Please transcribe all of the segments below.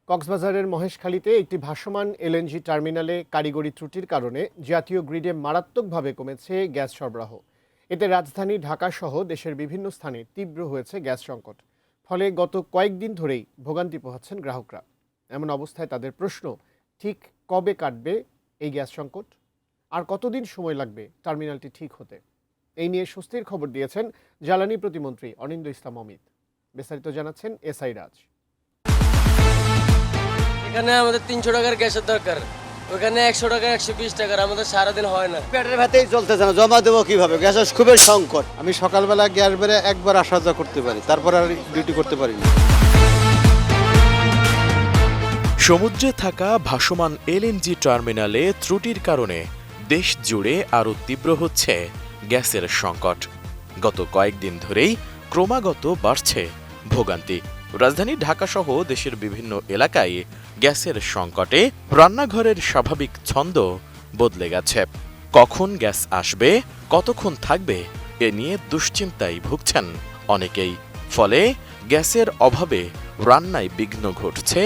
কক্সবাজারের মহেশখালীতে একটি ভাসমান এলএনজি টার্মিনালে কারিগরি ত্রুটির কারণে জাতীয় গ্রিডে মারাত্মকভাবে কমেছে গ্যাস সরবরাহ। এতে রাজধানী ঢাকাসহ দেশের বিভিন্ন স্থানে তীব্র হয়েছে গ্যাস সংকট। ফলে গত কয়েকদিন ধরেই ভোগান্তি পোহাচ্ছেন গ্রাহকরা। এমন অবস্থায় তাদের প্রশ্ন, ঠিক কবে কাটবে এই গ্যাস সংকট? আর কতদিন সময় লাগবে টার্মিনালটি ঠিক হতে? এই নিয়ে স্বস্তির খবর দিয়েছেন জ্বালানি প্রতিমন্ত্রী অনিন্দ ইসলাম অমিত। বিস্তারিত জানাচ্ছেন এসআই রাজ। এখানে আমাদের 300 টাকার গ্যাসের দরকার, ওখানে 100 টাকা 120 টাকার, আমাদের সারাদিন হয় না। পেটের ভাতেই চলতেছে না, জমা দেবো কিভাবে? গ্যাসের খুবই সংকট। আমি সকালবেলা গ্যাস বেড়ে একবার আসা যাওয়া করতে পারি, তারপর আর ডিউটি করতে পারি না। সমুদ্রে থাকা ভাসমান এলএনজি টার্মিনালে ত্রুটির কারণে দেশ জুড়ে আরও তীব্র হচ্ছে গ্যাসের সংকট। গত কয়েকদিন ধরেই ক্রমাগত বাড়ছে ভোগান্তি। রাজধানী ঢাকাসহ দেশের বিভিন্ন এলাকায় গ্যাসের সংকটে রান্নাঘরের স্বাভাবিক ছন্দ বদলে গেছে। কখন গ্যাস আসবে, কতক্ষণ থাকবে, এ নিয়ে দুশ্চিন্তায় ভুগছেন অনেকেই। ফলে গ্যাসের অভাবে রান্নায় বিঘ্ন ঘটছে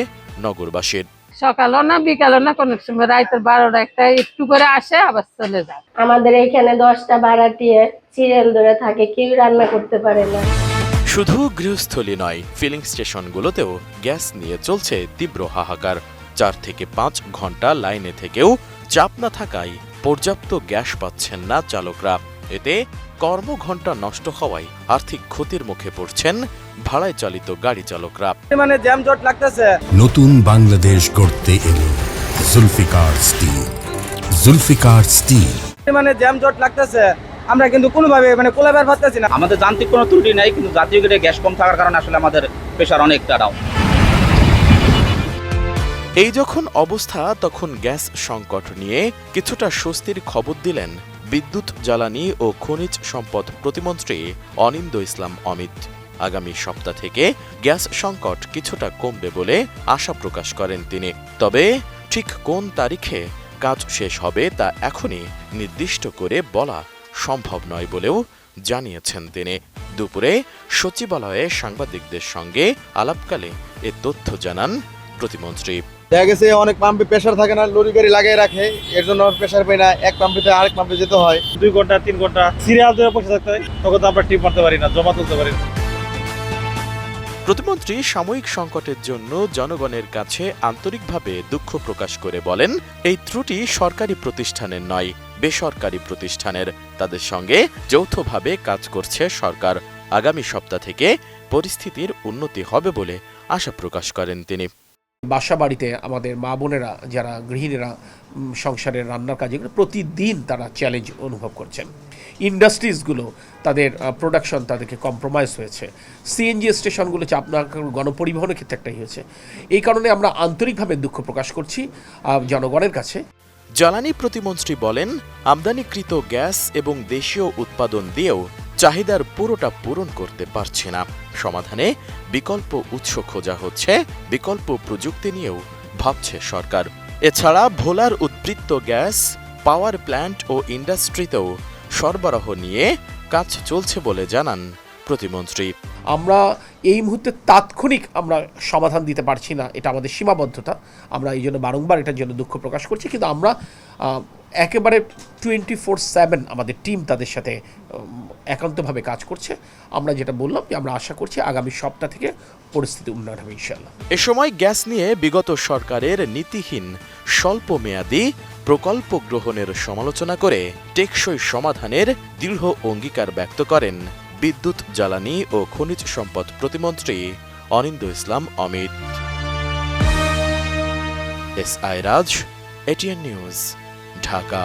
নগরবাসীর। সকালও না বিকালও না, কোন সময় রাতের 12টা একটা একটু করে আসে আবার চলে যায়। আমাদের এখানে 10টা ভাড়াটিয়ে সিরিয়াল ধরে থাকে, কেউ রান্না করতে পারে না। শুধু গৃহস্থলী নয়, ফিলিং স্টেশনগুলোতেও গ্যাস নিয়ে চলছে তীব্র হাহাকার। 4 থেকে 5 ঘন্টা লাইনে থেকেও চাপ না থাকায় পর্যাপ্ত গ্যাস পাচ্ছেন না চালকরা। এতে কর্মঘণ্টা নষ্ট হওয়ায় আর্থিক ক্ষতির মুখে পড়ছেন ভাড়ায় চালিত গাড়ি চালকরা। মানে জ্যামজট লাগতেছে। নতুন বাংলাদেশ গড়তে এলো জুলফিকার স্টিল। জুলফিকার স্টিল মানে জ্যামজট লাগতেছে, আমরা কিন্তু কোনোভাবে কোলাবার পাচ্ছি না। আমাদের যান্ত্রিক কোনো ত্রুটি নাই, কিন্তু জাতীয় গ্রিডে গ্যাস কম থাকার কারণে আসলে আমাদের প্রেশার অনেকটা ডাউন। এই যখন অবস্থা, তখন গ্যাস সংকট নিয়ে কিছুটা স্বস্তির খবর দিলেন বিদ্যুৎ, জ্বালানি ও খনিজ সম্পদ প্রতিমন্ত্রী অনিন্দ ইসলাম অমিত। আগামী সপ্তাহ থেকে গ্যাস সংকট কিছুটা কমবে বলে আশা প্রকাশ করেন তিনি। তবে ঠিক কোন তারিখে কাজ শেষ হবে তা এখনই নির্দিষ্ট করে বলা সম্ভব নয় বলেও জানিয়েছেন তিনি। দুপুরে সচিবালয়ে সাংবাদিকদের সঙ্গে আলাপকালে এ তথ্য জানান প্রতিমন্ত্রী। দেখা গেছে অনেক পাম্পে প্রেশার থাকে না, লরি গাড়ি লাগিয়ে রাখে, এর জন্য প্রেশার পাই না। এক পাম্পে আরেক পাম্পে যেতে হয়, 2 ঘন্টা 3 ঘন্টা সিরিয়াল ধরে বসে থাকতে হয়, তখন তো আমরা টিপ মারতে পারি না, জমা তুলতে পারি না। প্রতিমন্ত্রী সাময়িক সংকটের জন্য জনগণের কাছে আন্তরিকভাবে দুঃখ প্রকাশ করে বলেন, এই ত্রুটি সরকারি প্রতিষ্ঠানের নয়, বেসরকারি প্রতিষ্ঠানের। তাদের সঙ্গে যৌথভাবে কাজ করছে সরকার। আগামী সপ্তাহ থেকে পরিস্থিতির উন্নতি হবে বলে আশা প্রকাশ করেন তিনি। বাসা বাড়িতে আমাদের মা বোনেরা, যারা গৃহিণীরা সংসারের রান্নার কাজে প্রতিদিন তারা চ্যালেঞ্জ অনুভব করছেন। ইন্ডাস্ট্রিজগুলো তাদের প্রোডাকশন তাদেরকে কম্প্রোমাইজ হয়েছে। সিএনজি স্টেশনগুলো আপনার গণপরিবহনের ক্ষেত্রে একটাই হয়েছে। এই কারণে আমরা আন্তরিকভাবে দুঃখ প্রকাশ করছি জনগণের কাছে। জ্বালানি প্রতিমন্ত্রী বলেন, আমদানিকৃত গ্যাস এবং দেশীয় উৎপাদন দিয়েও চাহিদার পুরোটা পূরণ করতে পারছে না। সমাধানে বিকল্প উৎস খোঁজা হচ্ছে, বিকল্প প্রযুক্তি নিয়েও ভাবছে সরকার। এছাড়া ভোলার উদ্বৃত্ত গ্যাস পাওয়ার প্ল্যান্ট ও ইন্ডাস্ট্রিতেও সরবরাহ নিয়ে কাজ চলছে বলে জানান প্রতিমন্ত্রী। আমরা এই মুহূর্তে তাৎক্ষণিক আমরা সমাধান দিতে পারছি না, এটা আমাদের সীমাবদ্ধতা। আমরা এই জন্য বারংবার এটার জন্য দুঃখ প্রকাশ করছি, কিন্তু আমরা একেবারে 24/7 আমাদের টিম তাদের সাথে একান্তভাবে কাজ করছে। আমরা যেটা বললাম যে আমরা আশা করছি আগামী সপ্তাহ থেকে পরিস্থিতি উন্নয়ন হবে ইনশাআল্লাহ। এ সময় গ্যাস নিয়ে বিগত সরকারের নীতিহীন স্বল্প মেয়াদী প্রকল্প গ্রহণের সমালোচনা করে টেকসই সমাধানের দৃঢ় অঙ্গীকার ব্যক্ত করেন বিদ্যুৎ, জ্বালানি ও খনিজ সম্পদ প্রতিমন্ত্রী অনিন্দ ইসলাম অমিত। এসআই রাজ, এটিএন নিউজ, ঢাকা।